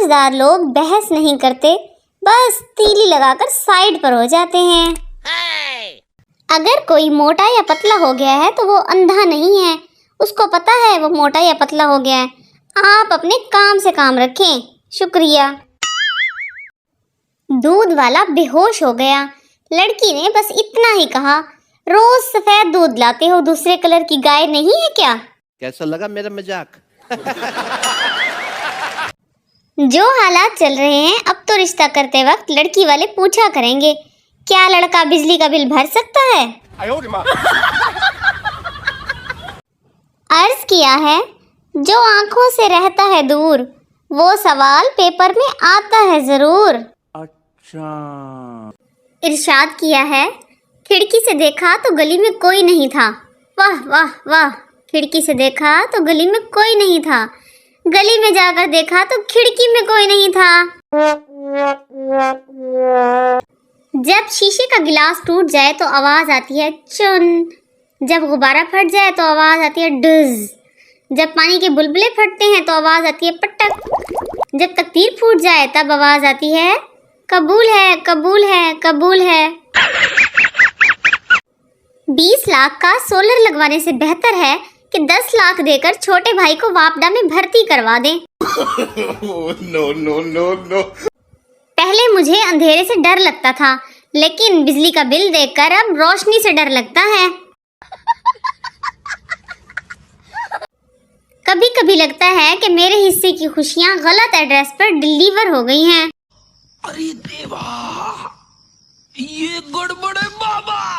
समझदार लोग बहस नहीं करते, बस तीली लगाकर साइड पर हो जाते हैं। अगर कोई मोटा या पतला हो गया है तो वो अंधा नहीं है, उसको पता है वो मोटा या पतला हो गया है। आप अपने काम से काम रखें। शुक्रिया। दूध वाला बेहोश हो गया। लड़की ने बस इतना ही कहा, रोज सफेद दूध लाते हो, दूसरे कलर की गाय नहीं है क्या? कैसा लगा मेरा मजाक? जो हालात चल रहे हैं, अब तो रिश्ता करते वक्त लड़की वाले पूछा करेंगे, क्या लड़का बिजली का बिल भर सकता है? अर्ज किया है, जो आंखों से रहता है दूर, वो सवाल पेपर में आता है जरूर। अच्छा। इरशाद किया है, खिड़की से देखा तो गली में कोई नहीं था। वाह वाह वाह। खिड़की से देखा तो गली में कोई नहीं था, गली में जाकर देखा तो खिड़की में कोई नहीं था। जब शीशे का गिलास टूट जाए तो आवाज आती है चुन, जब गुब्बारा फट जाए तो आवाज आती है डुज, जब पानी के बुलबुले फटते हैं तो आवाज आती है पटक, जब तकदीर फूट जाए तब आवाज आती है कबूल है कबूल है कबूल है। 20 लाख का सोलर लगवाने से बेहतर है कि 10 लाख देकर छोटे भाई को वापडा में भर्ती करवा दें। No no no no. पहले मुझे अंधेरे से डर लगता था, लेकिन बिजली का बिल देखकर अब रोशनी से डर लगता है। कभी कभी लगता है कि मेरे हिस्से की खुशियां गलत एड्रेस पर डिलीवर हो गई हैं। अरे देवा, ये गड़बड़ है बाबा।